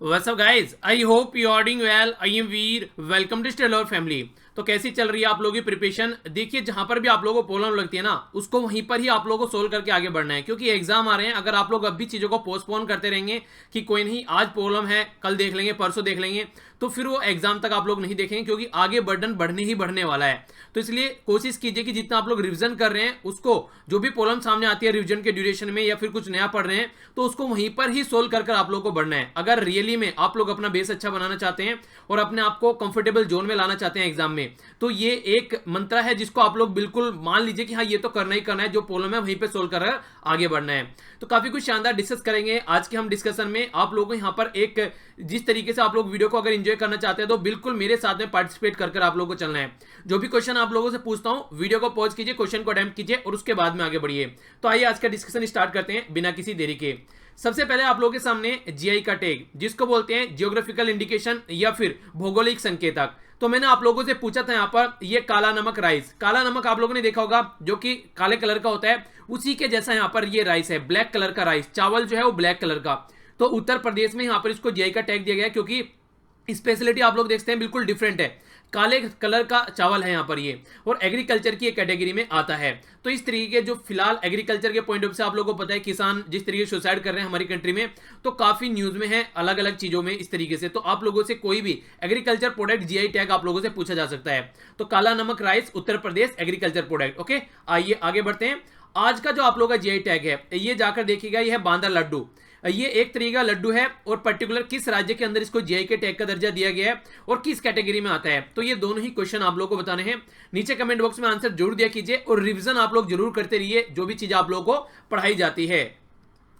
What's up guys? I hope you are doing well. I am Veer. Welcome to Stellar Family. तो कैसी चल रही है आप लोगों की प्रिपरेशन? देखिए, जहां पर भी आप लोगों को प्रॉब्लम लगती है ना, उसको वहीं पर ही आप लोगों को सोल्व करके आगे बढ़ना है, क्योंकि एग्जाम आ रहे हैं। अगर आप लोग अब भी चीज़ों को पोस्टपोन करते रहेंगे कि कोई नहीं, आज प्रॉब्लम है, कल देख लेंगे, परसों देख लेंगे, तो फिर वो एग्जाम तक आप लोग नहीं देखेंगे, क्योंकि आगे बर्डन बढ़ने ही बढ़ने वाला है। तो इसलिए कोशिश कीजिए कि जितना आप लोग रिविजन कर रहे हैं, उसको जो भी प्रॉब्लम सामने आती है रिविजन के ड्यूरेशन में या फिर कुछ नया पढ़ रहे हैं, तो उसको वहीं पर ही सोल्व कर आप लोग को बढ़ना है। अगर रियली में आप लोग अपना बेस अच्छा बनाना चाहते हैं और अपने आप को कंफर्टेबल जोन में लाना चाहते हैं एग्जाम में, तो ये एक मंत्र है जिसको आप लोग बिल्कुल मान लीजिए कि हाँ, ये तो करना ही करना है। जो प्रॉब्लम है वहीं पे सोल्व कर आगे बढ़ना है। तो काफी कुछ शानदार डिस्कस करेंगे आज के हम डिस्कशन में। आप लोगों को यहाँ पर एक जिस तरीके से आप लोग वीडियो को अगर एंजॉय करना चाहते हैं, तो बिल्कुल मेरे साथ में पार्टिसिपेट कर आप लोगों को चलना है। जो भी क्वेश्चन आप लोगों से पूछता हूं, वीडियो को पॉज कीजिए, क्वेश्चन को अटेम्प्ट कीजिए और उसके बाद में आगे बढ़िए। तो आइए आज का डिस्कशन स्टार्ट करते हैं बिना किसी देरी के। सबसे पहले आप लोगों के सामने जीआई का टैग, जिसको बोलते हैं जियोग्राफिकल इंडिकेशन या फिर भौगोलिक संकेतक। तो मैंने आप लोगों से पूछा था यहाँ पर ये काला नमक राइस, काला नमक आप लोगों ने देखा होगा जो कि काले कलर का होता है, उसी के जैसा यहाँ पर ये राइस है, ब्लैक कलर का राइस, चावल जो है वो ब्लैक कलर का। तो उत्तर प्रदेश में यहाँ पर इसको जीआई का टैग दिया गया है, क्योंकि स्पेशलिटी आप लोग देखते हैं बिल्कुल डिफरेंट है, काले कलर का चावल है यहाँ पर ये, और एग्रीकल्चर की एक कैटेगरी में आता है। तो इस तरीके के जो फिलहाल एग्रीकल्चर के पॉइंट ऑफ से आप लोगों को पता है किसान जिस तरीके से सुसाइड कर रहे हैं हमारी कंट्री में, तो काफी न्यूज में है अलग अलग चीजों में इस तरीके से। तो आप लोगों से कोई भी एग्रीकल्चर प्रोडक्ट जीआई टैग आप लोगों से पूछा जा सकता है। तो काला नमक rice Uttar Pradesh agriculture product. Okay, आइए आगे बढ़ते हैं। आज का जो आप लोगों का जीआई टैग है, ये जाकर देखिएगा, ये है बांदा लड्डू। ये एक तरीके का लड्डू है और पर्टिकुलर किस राज्य के अंदर इसको जीआई के टैग का दर्जा दिया गया है और किस कैटेगरी में आता है। तो ये दोनों ही क्वेश्चन आप लोगों को बताने हैं। नीचे कमेंट बॉक्स में आंसर जरूर दिया कीजिए और रिवीजन आप लोग जरूर करते रहिए जो भी चीज आप लोगों को पढ़ाई जाती है।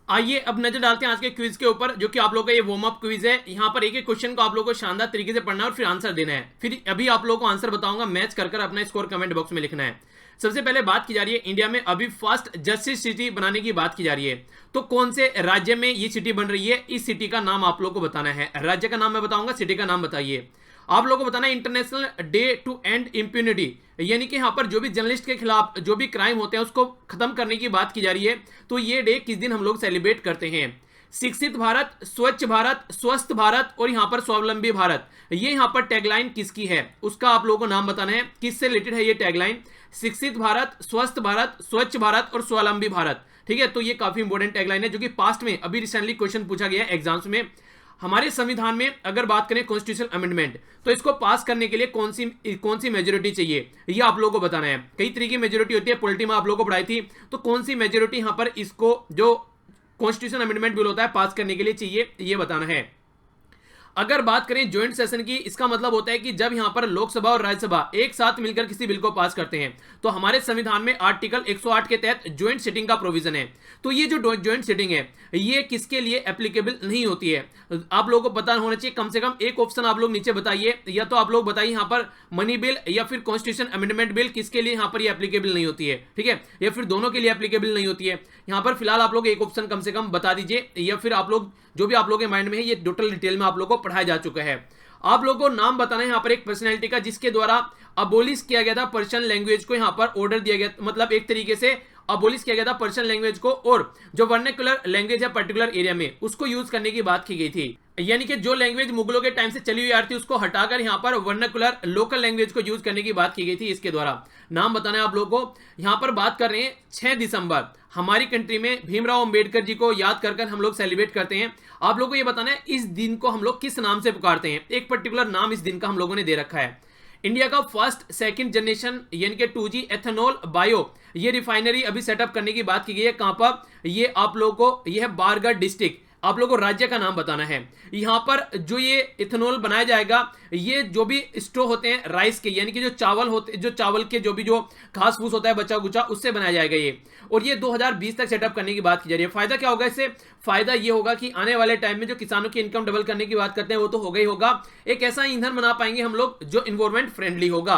आइए अब नजर डालते हैं आज के क्विज के ऊपर, जो कि आप लोगों का ये वार्म अप क्विज है। यहाँ पर एक एक क्वेश्चन को आप लोगों को शानदार तरीके से पढ़ना है और फिर आंसर देना है। फिर अभी आप लोगों को आंसर बताऊंगा, मैच कर अपना स्कोर कमेंट बॉक्स में लिखना है। सबसे पहले बात की जा रही है इंडिया में अभी फर्स्ट जस्टिस सिटी बनाने की बात की जा रही है। तो कौन से राज्य में ये सिटी बन रही है, इस सिटी का नाम आप लोगों को बताना है। राज्य का नाम मैं बताऊंगा, सिटी का नाम बताइए। आप लोगों को बताना है इंटरनेशनल डे टू एंड इंप्यूनिटी, यानी कि यहाँ पर जो भी जर्नलिस्ट के खिलाफ जो भी क्राइम होते हैं उसको खत्म करने की बात की जा रही है। तो ये डे किस दिन हम लोग सेलिब्रेट करते हैं। शिक्षित भारत, स्वच्छ भारत, स्वस्थ भारत और यहाँ पर स्वावलंबी भारत, ये यहाँ पर टैगलाइन किसकी है, उसका आप लोगों को नाम बताना है। किससे रिलेटेड है ये टैगलाइन? शिक्षित भारत, स्वस्थ भारत, स्वच्छ भारत और स्वावलंबी भारत। ठीक है, तो ये काफी इंपॉर्टेंट टैगलाइन है, जो कि पास्ट में अभी रिसेंटली क्वेश्चन पूछा गया है एग्जाम्स में। हमारे संविधान में अगर बात करें कॉन्स्टिट्यूशन अमेंडमेंट, तो इसको पास करने के लिए कौन सी मेजोरिटी चाहिए, ये आप लोगों को बताना है। कई तरीके की मेजोरिटी होती है, पॉलिटी में आप लोगों को पढ़ाई थी। तो कौन सी मेजोरिटी यहाँ पर इसको जो कॉन्स्टिट्यूशन अमेंडमेंट बिल होता है पास करने के लिए चाहिए, ये बताना है। अगर बात करें ज्वाइंट सेशन की, इसका मतलब होता है कि जब यहां पर लोकसभा और राज्यसभा एक साथ मिलकर किसी बिल को पास करते हैं, तो हमारे संविधान में आर्टिकल 108 के तहत ज्वाइंट सिटिंग का प्रोविजन है। तो ये जो ज्वाइंट सिटिंग है, ये किसके लिए एप्लीकेबल नहीं होती है, आप लोगों को पता होना चाहिए। कम से कम एक ऑप्शन आप लोग नीचे बताइए, या तो आप लोग बताइए यहां पर मनी बिल या फिर कॉन्स्टिट्यूशन अमेंडमेंट बिल किसके लिए यहां पर ये एप्लीकेबल नहीं होती है। ठीक है, या फिर दोनों के लिए एप्लीकेबल नहीं होती है। यहां पर फिलहाल आप लोग एक ऑप्शन कम से कम बता दीजिए, या फिर आप लोग जो भी आप लोगों के माइंड में है, ये टोटल डिटेल में आप लोगों को पढ़ाया जा चुका है। आप लोगों को नाम बताना है यहाँ पर एक पर्सनैलिटी का, जिसके द्वारा अबोलिश किया गया था पर्शियन लैंग्वेज को, यहाँ पर ऑर्डर दिया गया, मतलब एक तरीके से अबोलिश किया गया था पर्शियन लैंग्वेज को, और जो वर्नाक्युलर लैंग्वेज है पर्टिकुलर एरिया में उसको यूज करने की बात की गई थी। यानी कि जो लैंग्वेज मुगलों के टाइम से चली हुई आ रही थी उसको हटाकर यहाँ पर वर्नाक्युलर लोकल लैंग्वेज को यूज करने की बात की गई थी। इसके द्वारा नाम बताना है आप लोगों को। यहाँ पर बात कर रहे हैं 6 दिसंबर, हमारी कंट्री में भीमराव अंबेडकर जी को याद कर हम लोग सेलिब्रेट करते हैं। आप लोगों को ये बताना है इस दिन को हम लोग किस नाम से पुकारते हैं, एक पर्टिकुलर नाम इस दिन का हम लोगों ने दे रखा है। इंडिया का फर्स्ट सेकंड जनरेशन यानी कि 2G एथेनॉल बायो ये रिफाइनरी अभी सेटअप करने की बात की गई है। कहां पर? ये आप लोगों को, ये है बारगढ़ डिस्ट्रिक्ट। आप लोगों को राज्य का नाम बताना है। यहां पर जो ये इथेनॉल बनाया जाएगा, ये जो भी स्ट्रो होते हैं राइस के, यानी कि जो चावल होते, जो चावल के जो भी जो घास फूस होता है बचा कुचा, उससे बनाया जाएगा ये। और ये 2020 तक सेटअप करने की बात की जा रही है। फायदा क्या होगा इससे? फायदा ये होगा कि आने वाले टाइम में जो किसानों की इनकम डबल करने की बात करते हैं वो तो होगा ही होगा, एक ऐसा ईंधन बना पाएंगे हम लोग जो इन्वायरमेंट फ्रेंडली होगा।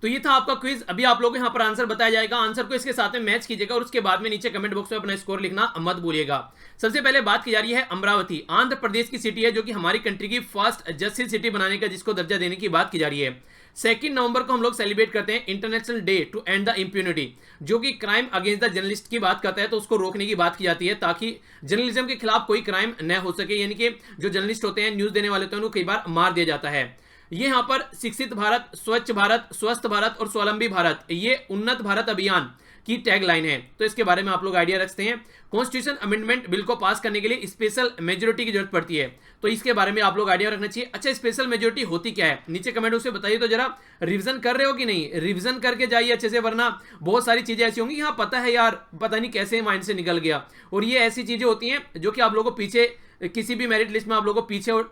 तो ये था आपका क्विज। अभी आप लोगों को यहाँ पर आंसर बताया जाएगा, आंसर को इसके साथ में मैच कीजिएगा और उसके बाद में नीचे कमेंट बॉक्स में अपना स्कोर लिखना मत भूलिएगा। सबसे पहले बात की जा रही है अमरावती, आंध्र प्रदेश की सिटी है जो कि हमारी कंट्री की फर्स्ट जस्टिस सिटी बनाने का जिसको दर्जा देने की बात की जा रही है। 2 नवंबर को हम लोग सेलिब्रेट करते हैं international day to end the impunity, जो कि क्राइम अगेंस्ट द जर्नलिस्ट की बात करता है, तो उसको रोकने की बात की जाती है ताकि जर्नलिज्म के खिलाफ कोई क्राइम न हो सके, यानी कि जो जर्नलिस्ट होते हैं, न्यूज देने वाले होते हैं, उनको कई बार मार दिया जाता है। ये यहाँ पर शिक्षित भारत, स्वच्छ भारत, स्वस्थ भारत और स्वावलंबी भारत, ये उन्नत भारत अभियान की टैगलाइन है, तो इसके बारे में आप लोग आइडिया रखते हैं। कॉन्स्टिट्यूशन अमेंडमेंट बिल को पास करने के लिए स्पेशल मेजोरिटी की जरूरत पड़ती है, तो इसके बारे में आप लोग आइडिया रखना चाहिए। अच्छा, स्पेशल मेजोरिटी होती क्या है, नीचे कमेंट बॉक्स में बताइए। तो जरा रिवीजन कर रहे हो कि नहीं, रिवीजन करके जाइए अच्छे से, वरना बहुत सारी चीजें ऐसी होंगी यहाँ पता है यार, पता नहीं कैसे माइंड से निकल गया। और ये ऐसी चीजें होती हैं जो कि आप लोगों को पीछे किसी भी मेरिट लिस्ट में आप लोगों को पीछे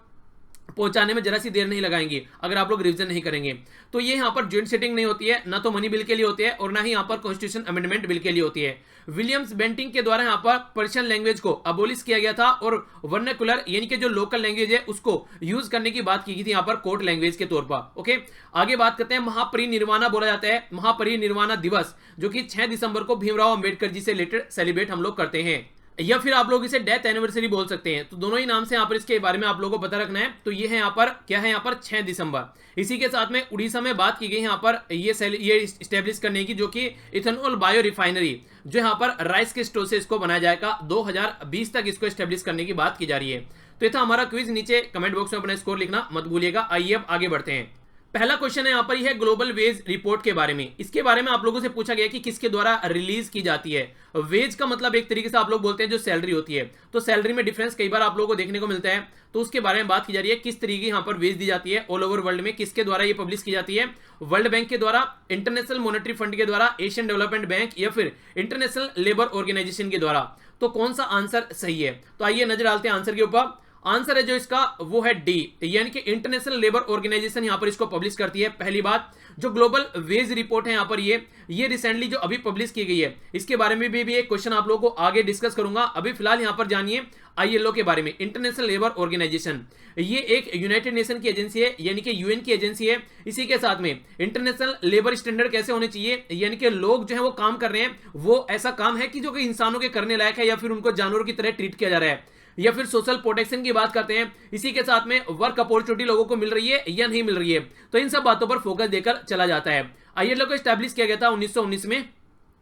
पहुंचाने में जरा सी देर नहीं लगाएंगे अगर आप लोग रिवीजन नहीं करेंगे। तो ये यहाँ पर जॉइंट सेटिंग नहीं होती है, ना तो मनी बिल के लिए होती है और ना ही यहाँ पर कॉन्स्टिट्यूशन अमेंडमेंट बिल के लिए होती है। विलियम्स बेंटिंग के द्वारा यहाँ पर पर्शियन लैंग्वेज को अबोलिश किया गया था और वर्नाकुलर यानी कि जो लोकल लैंग्वेज है उसको यूज करने की बात की गई थी यहाँ पर कोर्ट लैंग्वेज के तौर पर। ओके, आगे बात करते हैं महापरिनिर्वाणा बोला जाता है, महापरिनिर्वाणा दिवस जो कि 6 दिसंबर को भीमराव अंबेडकर जी से रिलेटेड सेलिब्रेट हम लोग करते हैं, या फिर आप लोग इसे डेथ एनिवर्सरी बोल सकते हैं। तो दोनों ही नाम से यहाँ पर इसके बारे में आप लोगों को पता रखना है। तो ये है यहाँ पर क्या है, यहाँ पर 6 दिसंबर। इसी के साथ में उड़ीसा में बात की गई यहाँ पर ये स्टैब्लिश करने की, जो कि इथेनॉल बायो रिफाइनरी जो यहाँ पर राइस के स्टोर से इसको बनाया जाएगा, 2020 तक इसको स्टैब्लिश करने की बात की जा रही है। तो ये था हमारा क्विज, नीचे कमेंट बॉक्स में अपना स्कोर लिखना मत भूलिएगा। आइए अब आगे बढ़ते हैं। पहला क्वेश्चन है यहाँ पर, यह ग्लोबल वेज रिपोर्ट के बारे में। इसके बारे में आप लोगों से पूछा गया कि किसके द्वारा रिलीज की जाती है। वेज का मतलब एक तरीके से आप लोग बोलते हैं जो सैलरी होती है, तो सैलरी में डिफरेंस कई बार आप लोगों को देखने को मिलता है, तो उसके बारे में बात की जा रही है। किस तरीके यहाँ पर वेज दी जाती है ऑल ओवर वर्ल्ड में, किसके द्वारा ये पब्लिश की जाती है, वर्ल्ड बैंक के द्वारा, इंटरनेशनल मॉनेटरी फंड के द्वारा, एशियन डेवलपमेंट बैंक या फिर इंटरनेशनल लेबर ऑर्गेनाइजेशन के द्वारा। तो कौन सा आंसर सही है, तो आइए नजर डालते हैं आंसर के ऊपर। आंसर है जो इसका वो है डी, यानी कि इंटरनेशनल लेबर ऑर्गेनाइजेशन यहाँ पर इसको पब्लिश करती है। पहली बात, जो ग्लोबल वेज रिपोर्ट है यहाँ पर ये रिसेंटली जो अभी पब्लिश की गई है, इसके बारे में भी एक क्वेश्चन आप लोगों को आगे डिस्कस करूंगा। अभी फिलहाल यहाँ पर जानिए आईएलओ के बारे में। इंटरनेशनल लेबर ऑर्गेनाइजेशन ये एक यूनाइटेड नेशन की एजेंसी है, यानी कि यूएन की एजेंसी है। इसी के साथ में इंटरनेशनल लेबर स्टैंडर्ड कैसे होने चाहिए, यानी कि लोग जो है वो काम कर रहे हैं वो ऐसा काम है कि जो कि इंसानों के करने लायक है, या फिर उनको जानवरों की तरह ट्रीट किया जा रहा है, या फिर सोशल प्रोटेक्शन की बात करते हैं। इसी के साथ में वर्क अपॉर्चुनिटी लोगों को मिल रही है या नहीं मिल रही है, तो इन सब बातों पर फोकस देकर चला जाता है। आईएलओ को एस्टैब्लिश किया गया था 1919 में,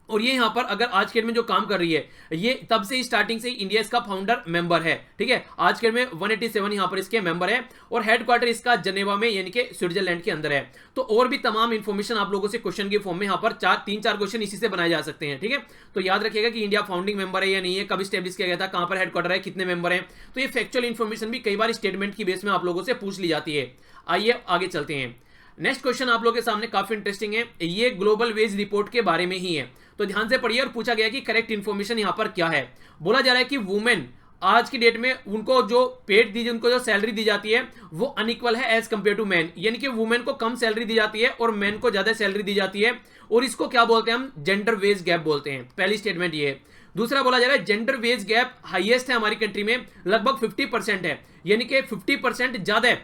और ये यहाँ पर अगर आज के डेट में जो काम कर रही है, ये तब से स्टार्टिंग से इंडिया इसका फाउंडर मेंबर है। ठीक है, आज के डेट में 187 यहाँ पर इसके मेंबर है, और हेडक्वार्टर इसका जनेवा में यानी कि स्विट्जरलैंड के अंदर है। तो और भी तमाम इंफॉर्मेशन आप लोगों से क्वेश्चन के फॉर्म में यहाँ पर 3-4 क्वेश्चन इसी से बनाए जा सकते हैं। ठीक है, तो याद रखिएगा कि इंडिया फाउंडिंग मेंबर है या नहीं है, कब स्टैब्लिश किया गया था, कहां पर हेडक्वार्टर है, कितने मेंबर हैं। तो ये फैक्चुअल इंफॉर्मेशन भी कई बार स्टेटमेंट की बेस में आप लोगों से पूछ ली जाती है। आइए आगे चलते हैं। नेक्स्ट क्वेश्चन आप लोगों के सामने काफी इंटरेस्टिंग है, ये ग्लोबल वेज रिपोर्ट के बारे में ही है, तो ध्यान से पढ़िए। और पूछा गया कि करेक्ट इंफॉर्मेशन यहां पर क्या है। बोला जा रहा है कि वुमेन आज की डेट में उनको जो पेड दी, उनको जो सैलरी दी जाती है वो अनइक्वल है एज कंपेयर टू मैन, यानी कि वुमेन को कम सैलरी दी जाती है और मैन को ज्यादा सैलरी दी जाती है, और इसको क्या बोलते हैं हम, जेंडर वेज गैप बोलते हैं। पहली स्टेटमेंट ये है। दूसरा बोला जा रहा है जेंडर वेज गैप हाईएस्ट है हमारी कंट्री में, लगभग 50% है, यानी कि 50% ज्यादा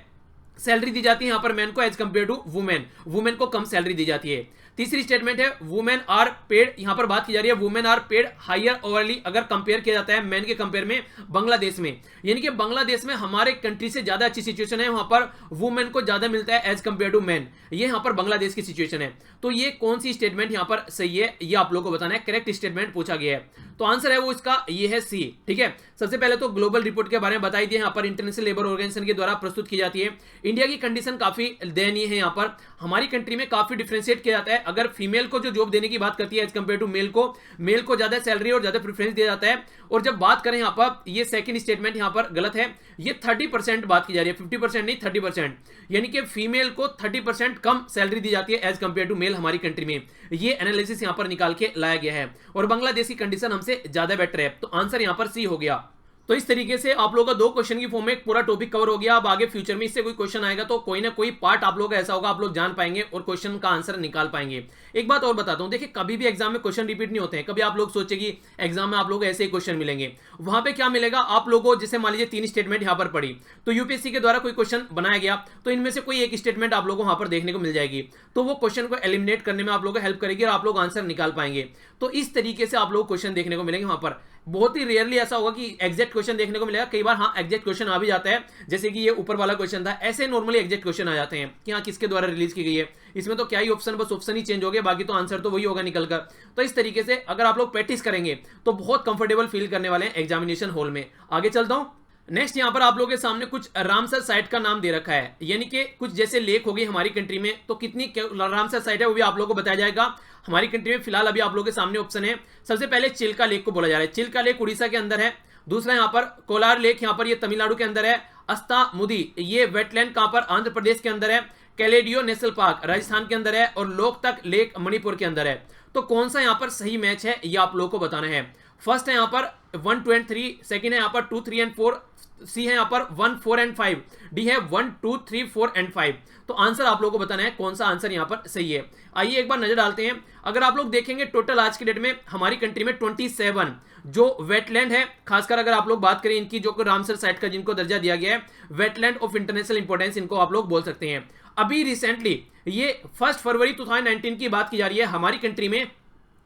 सैलरी दी जाती है यहां पर मैन को as compare to women, women को कम सैलरी दी जाती है। तीसरी स्टेटमेंट है वुमेन आर पेड, यहां पर बात की जा रही है women are paid higher overly, अगर कंपेयर किया जाता है मैन के कंपेयर में बांग्लादेश में, यानी कि बांग्लादेश में हमारे कंट्री से ज्यादा अच्छी सिचुएशन है, वहां पर वुमेन को ज्यादा मिलता है एज कंपेयर टू मैन, ये यहां पर बांग्लादेश की सिचुएशन है। तो ये कौन सी स्टेटमेंट यहां पर सही है, ये आप लोगों को बताना है। करेक्ट स्टेटमेंट पूछा गया है, तो आंसर है वो इसका ये है सी। ठीक है, सबसे पहले तो ग्लोबल रिपोर्ट के बारे में बताई दिया, यहाँ पर इंटरनेशनल लेबर ऑर्गेनाइजेशन के द्वारा प्रस्तुत की जाती है। इंडिया की कंडीशन काफी दयनीय है, यहाँ पर हमारी कंट्री में काफी डिफरेंशिएट किया जाता है। अगर फीमेल को जो जॉब देने की बात करती है एज कंपेयर टू मेल को ज्यादा सैलरी और ज्यादा प्रेफरेंस दिया जाता है। और जब बात करें यहाँ पर, ये सेकंड स्टेटमेंट यहाँ पर गलत है, ये 30% बात की जा रही है, 50% नहीं 30%, यानी कि फीमेल को 30% कम सैलरी दी जाती है एज कंपेयर टू मेल हमारी कंट्री में। ये एनालिसिस यहाँ पर निकाल के लाया गया है, और बांग्लादेश की कंडीशन हमसे ज्यादा बेटर है, तो आंसर यहाँ पर सी हो गया। तो इस तरीके से आप लोगों का 2 क्वेश्चन की फॉर्म में एक पूरा टॉपिक कवर हो गया। अब आगे फ्यूचर में इससे कोई क्वेश्चन आएगा तो कोई ना कोई पार्ट आप लोगों का ऐसा होगा आप लोग जान पाएंगे और क्वेश्चन का आंसर निकाल पाएंगे। एक बात और बताता हूं, देखिए कभी भी एग्जाम में क्वेश्चन रिपीट नहीं होते हैं। कभी आप लोग सोचे कि एग्जाम में आप लोग ऐसे ही क्वेश्चन मिलेंगे, वहां पे क्या मिलेगा आप लोगों को, जैसे मान लीजिए 3 स्टेटमेंट यहां पर पड़ी तो यूपीएससी के द्वारा कोई क्वेश्चन बनाया गया तो इनमें से कोई एक स्टेटमेंट आप लोगों को वहां पर देखने को मिल जाएगी, तो वो क्वेश्चन को एलिमिनेट करने में आप लोगों को हेल्प करेगी और आप लोग आंसर निकाल पाएंगे। तो इस तरीके से आप लोग क्वेश्चन देखने को मिलेंगे वहां पर। बहुत ही रेयरली ऐसा होगा कि एग्जैक्ट क्वेश्चन देखने को मिलेगा, कई बार हाँ एग्जैक्ट क्वेश्चन आ भी जाता है, जैसे कि ये ऊपर वाला क्वेश्चन था, ऐसे नॉर्मली एग्जैक्ट क्वेश्चन आ जाते हैं कि हाँ किसके द्वारा रिलीज की गई है। इसमें तो क्या ही ऑप्शन, बस ऑप्शन ही चेंज हो गया, बाकी तो आंसर तो वही होगा निकलकर। तो इस तरीके से अगर आप लोग प्रैक्टिस करेंगे तो बहुत कंफर्टेबल फील करने वाले हैं एग्जामिनेशन हॉल में। आगे चलता हूं। नेक्स्ट यहाँ पर आप लोगों के सामने कुछ रामसर साइट का नाम दे रखा है, यानी कि कुछ जैसे लेक होगी हमारी कंट्री में, तो कितनी रामसर साइट है वो भी आप लोगों को बताया जाएगा। हमारी कंट्री में फिलहाल अभी आप लोगों के सामने ऑप्शन है। सबसे पहले चिल्का लेक को बोला जा रहा है, चिल्का लेक उड़ीसा के अंदर है। दूसरा यहाँ पर कोलार लेक, यहाँ पर ये तमिलनाडु के अंदर है। अस्तामुदी ये वेटलैंड कहाँ पर, आंध्र प्रदेश के अंदर है। कैलेडियो नेशनल पार्क राजस्थान के अंदर है और लोकतक लेक मणिपुर के अंदर है। तो कौन सा यहाँ पर सही मैच है ये आप लोगों को बताना है। फर्स्ट है यहाँ पर 1, 2 एंड 3, सेकंड है यहाँ पर 2, 3 एंड 4, सी है यहाँ पर 1, 4 एंड 5, डी है 1, 2, 3, 4 एंड 5। तो आंसर आप लोगों को बताना है कौन सा आंसर यहाँ पर सही है। आइए एक बार नजर डालते हैं। अगर आप लोग देखेंगे टोटल आज की डेट में हमारी कंट्री में 27 जो वेटलैंड है, खासकर अगर आप लोग बात करें इनकी जो रामसर साइट का जिनको दर्जा दिया गया है वेटलैंड ऑफ इंटरनेशनल इंपोर्टेंस, इनको आप लोग बोल सकते हैं। अभी रिसेंटली ये 1 फरवरी 2019 की बात की जा रही है, हमारी कंट्री में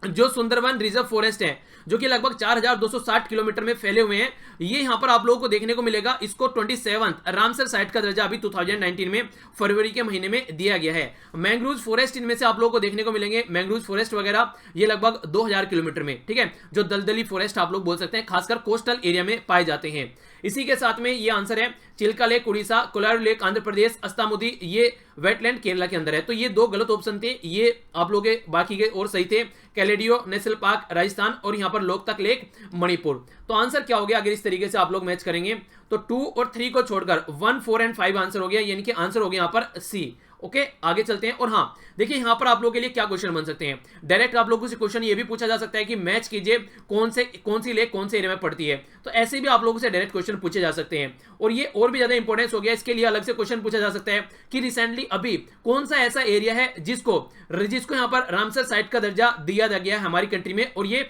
जो सुंदरवन रिजर्व फॉरेस्ट है जो कि लगभग 4260 किलोमीटर में फैले हुए हैं, ये यहां पर आप लोगों को देखने को मिलेगा। इसको 27 रामसर साइट का दर्जा अभी 2019 में फरवरी के महीने में दिया गया है। मैंग्रोव फॉरेस्ट इनमें से आप लोगों को देखने को मिलेंगे, मैंग्रोव फॉरेस्ट वगैरह ये लगभग 2000 किलोमीटर में, ठीक है, जो दलदली फॉरेस्ट आप लोग बोल सकते हैं, खासकर कोस्टल एरिया में पाए जाते हैं। इसी के साथ में ये आंसर है चिल्का लेक उड़ीसा, कोलार लेक आंध्र प्रदेश, अस्तामुदी ये वेटलैंड केरला के अंदर है। तो ये 2 गलत ऑप्शन थे, ये आप लोग बाकी के और सही थे। कैलेडियो नेशनल पार्क राजस्थान और यहाँ पर लोकतक लेक मणिपुर। तो आंसर क्या हो गया अगर इस तरीके से आप लोग मैच करेंगे तो 2 और 3 को छोड़कर 1, 4 एंड 5 आंसर हो गया, यानी कि आंसर हो गया यहाँ पर सी। ओके आगे चलते हैं। और हाँ देखिए यहां पर आप लोगों के लिए क्या क्वेश्चन बन सकते हैं। डायरेक्ट आप लोगों से क्वेश्चन ये भी पूछा जा सकता है कि मैच कीजिए कौन सी लेक कौन से एरिया में पड़ती है, तो ऐसे भी आप लोगों से डायरेक्ट क्वेश्चन पूछे जा सकते हैं। और ये और भी ज्यादा इंपॉर्टेंस हो गया, इसके लिए अलग से क्वेश्चन पूछा जा सकता है कि रिसेंटली अभी कौन सा ऐसा एरिया है जिसको यहां पर रामसर साइट का दर्जा दिया गया है हमारी कंट्री में, और ये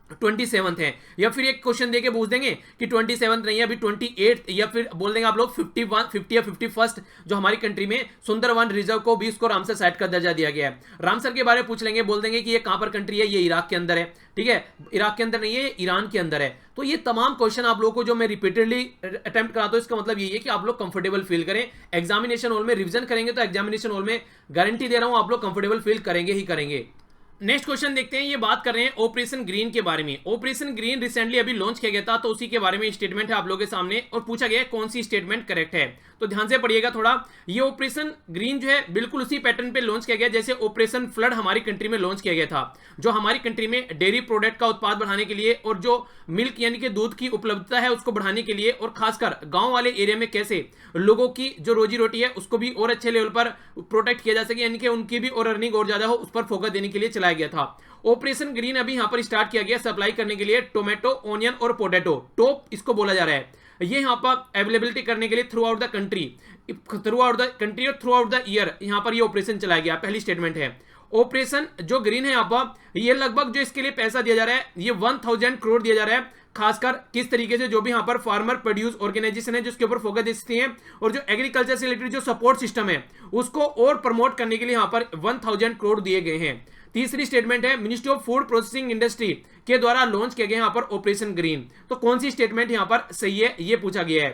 27th है। या फिर एक क्वेश्चन देके पूछ देंगे कि 27th नहीं है अभी 28th, या फिर बोल देंगे आप लोग 50 या 51st जो हमारी कंट्री में सुंदरवन रिजर्व को भी इसको रामसर साइट का दर्जा दिया गया है। रामसर के बारे में पूछ लेंगे, बोल देंगे कि ये कहां पर कंट्री है, ये इराक के अंदर है, ठीक है, इराक के अंदर नहीं है, ईरान के अंदर है। तो ये तमाम क्वेश्चन आप लोगों को जो मैं रिपीटेडली अटेम्प्ट कराता हूं, इसका मतलब ये है कि आप लोग कंफर्टेबल फील करें। एग्जामिनेशन हॉल में रिवीजन करेंगे तो एग्जामिनेशन हॉल में गारंटी दे रहा हूं आप लोग कंफर्टेबल फील करेंगे ही करेंगे। नेक्स्ट क्वेश्चन देखते हैं। ये बात कर रहे हैं ऑपरेशन ग्रीन के बारे में। ऑपरेशन ग्रीन रिसेंटली अभी लॉन्च किया गया था, तो उसी के बारे में स्टेटमेंट है आप लोगों के सामने और पूछा गया है कौन सी स्टेटमेंट करेक्ट है। तो ध्यान से पढ़िएगा थोड़ा। ये ऑपरेशन ग्रीन जो है बिल्कुल उसी पैटर्न पे लॉन्च किया गया जैसे ऑपरेशन फ्लड हमारी कंट्री में लॉन्च किया गया था, जो हमारी कंट्री में डेयरी प्रोडक्ट का उत्पाद बढ़ाने के लिए और जो मिल्क यानी कि दूध की उपलब्धता है उसको बढ़ाने के लिए, और खासकर गांव वाले एरिया में कैसे लोगों की जो रोजी रोटी है उसको भी और अच्छे लेवल पर प्रोटेक्ट किया जा सके, यानी कि उनकी भी और अर्निंग और ज्यादा हो, उस पर फोकस देने के लिए चलाया गया था। ऑपरेशन ग्रीन अभी यहां पर स्टार्ट किया गया सप्लाई करने के लिए टोमेटो, ओनियन और पोटैटो, टॉप इसको बोला जा रहा है। ये यहां पर अवेलेबिलिटी करने के लिए थ्रू आउट द कंट्री और थ्रू आउट द ईयर यहां पर ये ऑपरेशन चलाया गया। पहली स्टेटमेंट है ऑपरेशन जो ग्रीन है यहाँ पर, ये लगभग जो इसके लिए पैसा दिया जा रहा है ये 1000 करोड़ दिया जा रहा है। खासकर किस तरीके से जो भी यहाँ पर फार्मर प्रोड्यूस ऑर्गेनाइजेशन है जिसके ऊपर फोकस देती है, और जो एग्रीकल्चर से रिलेटेड जो सपोर्ट सिस्टम है उसको और प्रमोट करने के लिए यहाँ पर 1000 करोड़ दिए गए हैं। तीसरी स्टेटमेंट है ministry of food processing industry के द्वारा लॉन्च किया गया यहाँ पर ऑपरेशन ग्रीन। तो कौन सी स्टेटमेंट यहाँ पर सही है ये पूछा गया है।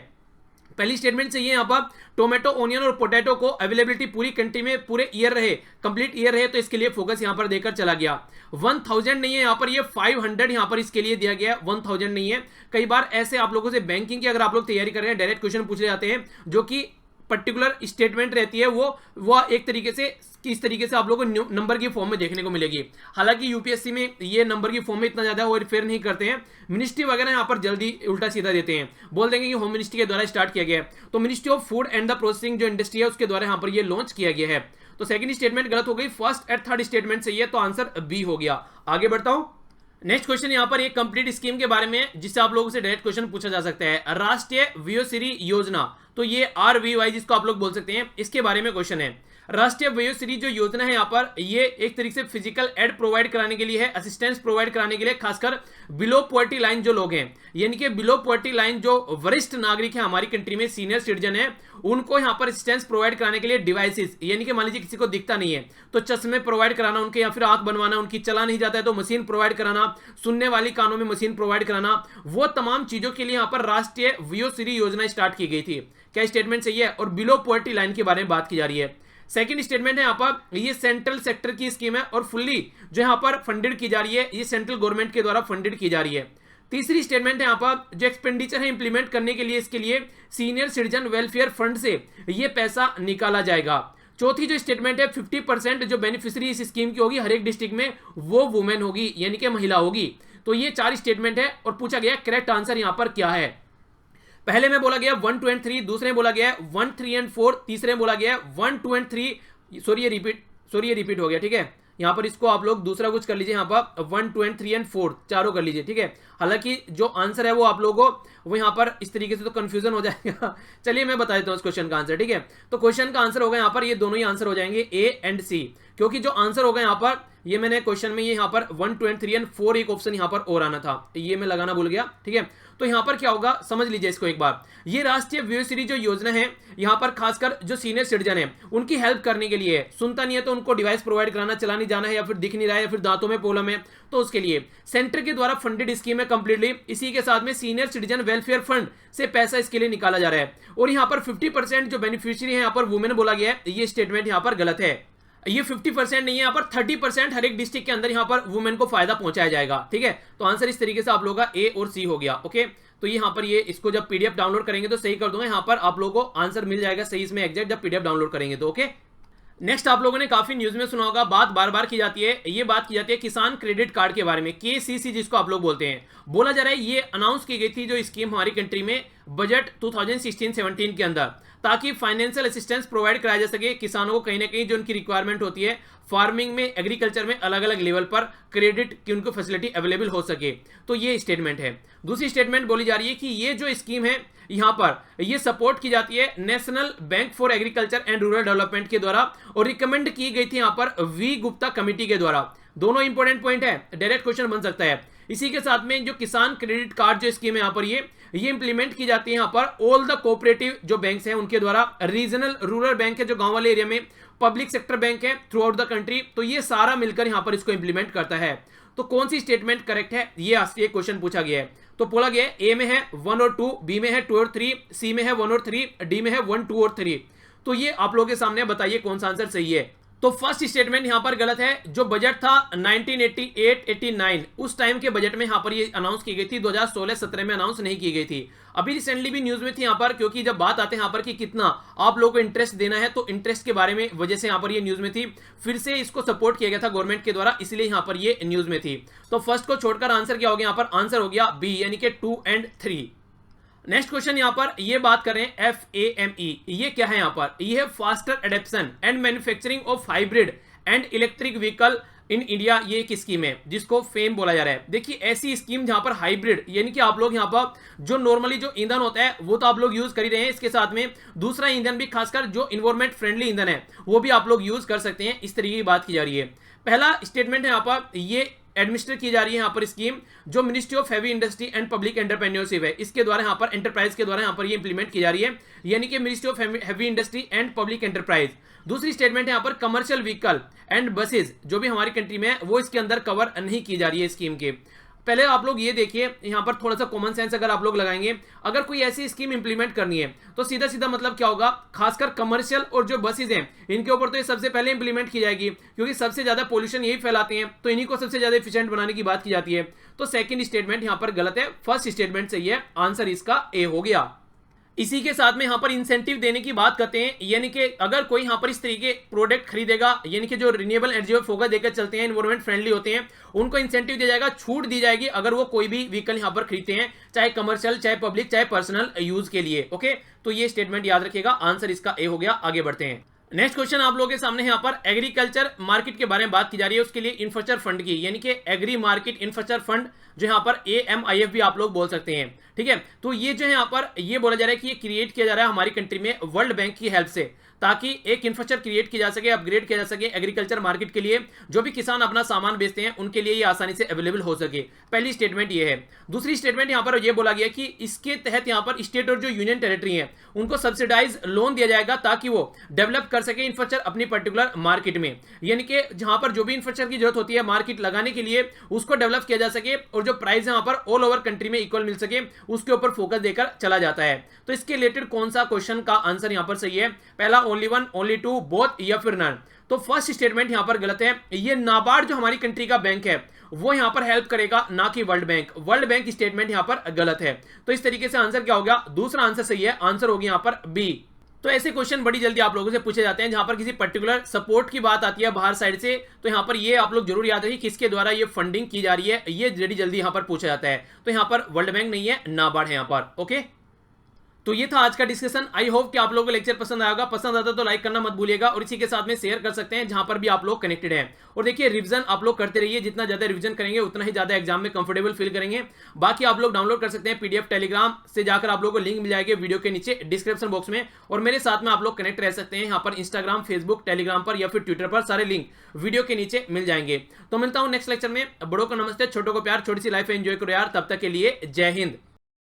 पहली स्टेटमेंट से ये यहाँ पर टोमेटो, ओनियन और पोटैटो को अवेलेबिलिटी पूरी कंट्री में पूरे ईयर रहे, कंप्लीट ईयर रहे, तो इसके लिए फोकस यहाँ पर देकर चला गया। 1000 नहीं है यहाँ पर, ये 500 यहाँ पर इसके लिए दिया गया, 1000 नहीं है। कई बार ऐसे आप लोगों से बैंकिंग की अगर आप लोग तैयारी कर रहे हैं डायरेक्ट क्वेश्चन पूछे जाते हैं जो कि पर्टिकुलर स्टेटमेंट रहती है, वो एक तरीके से इस तरीके से आप लोगों को नंबर की फॉर्म में देखने को मिलेगी। हालांकि यूपीएससी में ये नंबर की फॉर्म में इतना ज्यादा हेरफेर नहीं करते हैं, मिनिस्ट्री वगैरह यहाँ पर जल्दी उल्टा सीधा देते हैं, बोल देंगे कि होम मिनिस्ट्री के द्वारा स्टार्ट किया गया है, तो ministry of food and the processing जो इंडस्ट्री है उसके द्वारा यहाँ पर ये लॉन्च किया गया है। तो सेकंड स्टेटमेंट गलत हो गई, फर्स्ट एंड थर्ड स्टेटमेंट सही है, तो आंसर बी हो गया। आगे बढ़ता हूं। नेक्स्ट क्वेश्चन यहाँ पर एक कंप्लीट स्कीम के बारे में जिससे आप लोगों से डायरेक्ट क्वेश्चन पूछा जा सकता है। राष्ट्रीय वयोश्री योजना, तो ये RVY जिसको आप लोग बोल सकते हैं, इसके बारे में क्वेश्चन है। राष्ट्रीय वयोश्री जो योजना है यहाँ पर, ये एक तरीके से फिजिकल एड प्रोवाइड कराने के लिए है, असिस्टेंस प्रोवाइड कराने के लिए, खासकर बिलो पॉवर्टी लाइन जो लोग हैं, यानी कि बिलो पॉवर्टी लाइन जो वरिष्ठ नागरिक है हमारी कंट्री में, सीनियर सिटीजन है, उनको यहाँ पर असिस्टेंस प्रोवाइड कराने के लिए डिवाइसेस, यानी कि मान लीजिए किसी को दिखता नहीं है तो चश्मे प्रोवाइड कराना उनके, या फिर आंख बनवाना, उनकी चला नहीं जाता है तो मशीन प्रोवाइड कराना, सुनने वाली कानों में मशीन प्रोवाइड कराना, वो तमाम चीजों के लिए यहाँ पर राष्ट्रीय वयोश्री योजना स्टार्ट की गई थी। क्या स्टेटमेंट सही है? और बिलो पॉवर्टी लाइन के बारे में बात की जा रही है। सेकंड स्टेटमेंट है यहाँ पर, ये सेंट्रल सेक्टर की स्कीम है और फुल्ली जो यहाँ पर फंडेड की जा रही है, ये सेंट्रल गवर्नमेंट के द्वारा फंडेड की जा रही है। तीसरी स्टेटमेंट है यहाँ पर, जो एक्सपेंडिचर है इंप्लीमेंट करने के लिए, इसके लिए सीनियर सिटीजन वेलफेयर फंड से ये पैसा निकाला जाएगा। चौथी जो स्टेटमेंट है, 50% जो बेनिफिशियरी इस स्कीम की होगी हर एक डिस्ट्रिक्ट में, वो वुमेन होगी, यानी कि महिला होगी। तो ये 4 स्टेटमेंट है और पूछा गया करेक्ट आंसर यहाँ पर क्या है। पहले में बोला गया 1, 2 एंड 3, दूसरे में बोला गया 1, 3 एंड 4, तीसरे में बोला गया 1, 2 एंड 3, सॉरी ये रिपीट हो गया, ठीक है। यहाँ पर इसको आप लोग दूसरा कुछ कर लीजिए, यहाँ पर 1, 2 एंड 3 एंड 4 चारों कर लीजिए, ठीक है। हालांकि जो आंसर है वो आप लोगों को वो यहाँ पर इस तरीके से तो कंफ्यूजन हो जाएगा। चलिए मैं बता देता हूँ इस क्वेश्चन का आंसर, ठीक है। तो क्वेश्चन का आंसर होगा यहाँ पर, ये दोनों ही आंसर हो जाएंगे A एंड C, क्योंकि जो आंसर होगा यहाँ पर, ये मैंने क्वेश्चन में ये यहाँ पर 1, 2 एंड 3 एंड 4 एक ऑप्शन यहाँ पर और आना था, ये मैं लगाना भूल गया, ठीक है। तो यहाँ पर क्या होगा समझ लीजिए इसको एक बार। ये राष्ट्रीय वयोश्री जो योजना है यहाँ पर खासकर जो सीनियर सिटीजन है उनकी हेल्प करने के लिए, सुनता नहीं है तो उनको डिवाइस प्रोवाइड कराना, चला नहीं जाना है, या फिर दिख नहीं रहा है, या फिर दांतों में प्रॉब्लम है, तो उसके लिए सेंटर के द्वारा फंडेड स्कीम है कंप्लीटली। इसी के साथ में सीनियर सिटीजन वेलफेयर फंड से पैसा इसके लिए निकाला जा रहा है। और यहाँ पर 50% जो बेनिफिशियरी है यहाँ पर वुमेन बोला गया है, ये स्टेटमेंट यहाँ पर गलत है। ये 50% नहीं है, यहाँ पर 30% हर एक डिस्ट्रिक्ट के अंदर यहाँ पर वुमेन को फायदा पहुंचाया जाएगा, ठीक है। तो आंसर इस तरीके से आप लोगों का A और C हो गया, ओके। तो यहाँ पर ये इसको जब PDF डाउनलोड करेंगे तो सही कर दूंगा, यहाँ पर आप लोगों को आंसर मिल जाएगा सही इसमें एग्जैक्ट जब PDF डाउनलोड करेंगे तो, ओके। नेक्स्ट आप लोगों ने काफी न्यूज में सुना होगा, बात बार बार की जाती है, ये बात की जाती है किसान क्रेडिट कार्ड के बारे में, KCC जिसको आप लोग बोलते हैं। बोला जा रहा है ये अनाउंस की गई थी जो स्कीम हमारी कंट्री में बजट 2016-17 के अंदर, ताकि फाइनेंशियल असिस्टेंस प्रोवाइड कराया जा सके किसानों को, कहीं ना कहीं जो उनकी रिक्वायरमेंट होती है फार्मिंग में, एग्रीकल्चर में अलग अलग लेवल पर क्रेडिट की उनको फैसिलिटी अवेलेबल हो सके। तो ये स्टेटमेंट है। दूसरी स्टेटमेंट बोली जा रही है कि ये जो स्कीम है यहाँ पर ये सपोर्ट की जाती है national bank for agriculture and rural development के द्वारा और रिकमेंड की गई थी यहाँ पर V गुप्ता कमेटी के द्वारा। दोनों इंपॉर्टेंट पॉइंट है, डायरेक्ट क्वेश्चन बन सकता है। इसी के साथ में जो किसान क्रेडिट कार्ड जो स्कीम है यहाँ पर ये इंप्लीमेंट की जाती है यहाँ पर ऑल द कोऑपरेटिव जो बैंक्स हैं उनके द्वारा, रीजनल रूरल बैंक है जो गांव वाले एरिया में, पब्लिक सेक्टर बैंक है थ्रू आउट द कंट्री, तो ये सारा मिलकर यहाँ पर इसको इंप्लीमेंट करता है। तो कौन सी स्टेटमेंट करेक्ट है, ये क्वेश्चन पूछा गया है। तो बोला गया है A में है 1 और 2, B में है 2 और 3, C में है 1 और 3, D में है 1, 2 और 3। तो ये आप लोगों के सामने बताइए कौन सा आंसर सही है। तो फर्स्ट स्टेटमेंट यहां पर गलत है। जो बजट था 1988-89 उस टाइम के बजट में यहां पर ये अनाउंस की गई थी, 2016-17 में अनाउंस नहीं की गई थी। अभी रिसेंटली भी न्यूज में थी यहां पर, क्योंकि जब बात आते हैं यहां पर कि कितना आप लोगों को इंटरेस्ट देना है, तो इंटरेस्ट के बारे में वजह से यहां पर ये न्यूज में थी, फिर से इसको सपोर्ट किया गया था गवर्नमेंट के द्वारा, इसलिए यहां पर ये न्यूज में थी। तो फर्स्ट को छोड़कर आंसर क्या हो गया, यहां पर आंसर हो गया बी, यानी कि 2 और 3। नेक्स्ट क्वेश्चन यहां पर ये बात कर रहे हैं FAME, ये क्या है यहां पर, ये है faster adaptation and manufacturing of hybrid and electric vehicle in India. ये एक स्कीम है जिसको फेम बोला जा रहा है। देखिए ऐसी स्कीम जहां पर हाइब्रिड, यानी कि आप लोग यहां पर जो नॉर्मली जो ईंधन होता है वो तो आप लोग यूज कर ही रहे हैं, इसके साथ में दूसरा ईंधन भी, खासकर जो इन्वायरमेंट फ्रेंडली ईंधन है वो भी आप लोग यूज कर सकते हैं, इस तरीके की बात की जा रही है। पहला स्टेटमेंट है यहाँ पर, ये एडमिनिस्टर की जा रही है यहाँ पर स्कीम जो ministry of heavy industry and public entrepreneurship है, इसके द्वारा यहाँ पर एंटरप्राइज के द्वारा यहाँ पर ये इंप्लीमेंट की जा रही है, यानी कि ministry of heavy industry and public enterprise. दूसरी स्टेटमेंट है यहाँ पर कमर्शियल व्हीकल एंड बसेज जो भी हमारी कंट्री में है वो इसके अंदर कवर नहीं की जा रही है स्कीम के। पहले आप लोग ये देखिए यहाँ पर थोड़ा सा कॉमन सेंस अगर आप लोग लगाएंगे, अगर कोई ऐसी स्कीम इंप्लीमेंट करनी है तो सीधा सीधा मतलब क्या होगा, खासकर कमर्शियल और जो बसेज हैं इनके ऊपर तो ये सबसे पहले इंप्लीमेंट की जाएगी, क्योंकि सबसे ज्यादा पोल्यूशन यही फैलाते हैं, तो इन्हीं को सबसे ज्यादा एफिशिएंट बनाने की बात की जाती है। तो सेकंड स्टेटमेंट यहाँ पर गलत है, फर्स्ट स्टेटमेंट सही है, आंसर इसका ए हो गया। इसी के साथ में यहाँ पर इंसेंटिव देने की बात करते हैं, यानी कि अगर कोई यहाँ पर इस तरीके प्रोडक्ट खरीदेगा, यानी कि जो रिन्यूएबल एनर्जी पर फोकस देकर चलते हैं, एनवायरमेंट फ्रेंडली होते हैं, उनको इंसेंटिव दिया जाएगा, छूट दी जाएगी अगर वो कोई भी व्हीकल यहाँ पर खरीदते हैं, चाहे कमर्शियल, चाहे पब्लिक, चाहे पर्सनल यूज के लिए। ओके, तो ये स्टेटमेंट याद रखिएगा, आंसर इसका ए हो गया। आगे बढ़ते हैं। नेक्स्ट क्वेश्चन आप लोगों के सामने यहाँ पर एग्रीकल्चर मार्केट के बारे में बात की जा रही है, उसके लिए इंफ्रास्ट्रक्चर फंड की, यानी कि एग्री मार्केट इंफ्रास्ट्रक्चर फंड, जो यहाँ पर AMIF भी आप लोग बोल सकते हैं। ठीक है, तो ये जो है यहाँ पर ये बोला जा रहा है कि ये क्रिएट किया जा रहा है हमारी कंट्री में वर्ल्ड बैंक की हेल्प से, ताकि एक इंफ्रास्ट्रक्चर क्रिएट किया जा सके, अपग्रेड किया जा सके एग्रीकल्चर मार्केट के लिए, जो भी किसान अपना सामान बेचते हैं उनके लिए ये आसानी से अवेलेबल हो सके। पहली स्टेटमेंट ये है। दूसरी स्टेटमेंट यहाँ पर ये बोला गया कि इसके तहत यहाँ पर स्टेट और जो यूनियन टेरिटरी है उनको सब्सिडाइज लोन दिया जाएगा, ताकि वो डेवलप कर सके इंफ्रास्ट्रक्चर अपनी पर्टिकुलर मार्केट में, यानी कि जहां पर जो भी इंफ्रास्ट्रक्चर की जरूरत होती है मार्केट लगाने के लिए उसको डेवलप किया जा सके, और जो प्राइस है वहां पर ऑल ओवर कंट्री में इक्वल मिल सके, उसके ऊपर फोकस देकर चला जाता है। तो इसके रिलेटेड कौन सा क्वेश्चन का आंसर यहां पर सही है? पहला only one, only two, both या फिर नन? तो फर्स्ट स्टेटमेंट यहां पर गलत है। ये नाबार्ड जो हमारी कंट्री का बैंक है वो यहां पर हेल्प करेगा, ना कि world bank. World bank statement यहां पर गलत है। तो इस तरीके से आंसर क्या हो गया? दूसरा आंसर सही है, आंसर होगी यहां पर बी। तो ऐसे क्वेश्चन बड़ी जल्दी आप लोगों से पूछे जाते हैं जहां पर किसी पर्टिकुलर सपोर्ट की बात आती है बाहर साइड से, तो यहां पर ये आप लोग जरूर याद रखिए किसके द्वारा ये फंडिंग की जा रही है, ये बड़ी जल्दी यहां पर पूछा जाता है। तो यहां पर वर्ल्ड बैंक नहीं है, नाबार्ड है यहां पर। ओके, तो ये था आज का डिस्कशन। आई होप कि आप लोगों को लेक्चर पसंद आएगा। पसंद आता तो लाइक करना मत भूलिएगा, और इसी के साथ में शेयर कर सकते हैं जहां पर भी आप लोग कनेक्टेड हैं। और देखिए रिवीजन आप लोग करते रहिए, जितना ज्यादा रिवीजन करेंगे उतना ही ज्यादा एग्जाम में कंफर्टेबल फील करेंगे। बाकी आप लोग डाउनलोड कर सकते हैं PDF टेलीग्राम से, जाकर आप लोगों को लिंक मिल जाएगी वीडियो के नीचे डिस्क्रिप्शन बॉक्स में। और मेरे साथ में आप लोग कनेक्ट रह सकते हैं यहाँ पर इंस्टाग्राम, फेसबुक, टेलीग्राम पर या फिर ट्विटर पर, सारे लिंक वीडियो के नीचे मिल जाएंगे। तो मिलता हूं नेक्स्ट लेक्चर में। बड़ों को नमस्ते, छोटों को प्यार, छोटी सी लाइफ एंजॉय करो यार। तब तक के लिए जय हिंद।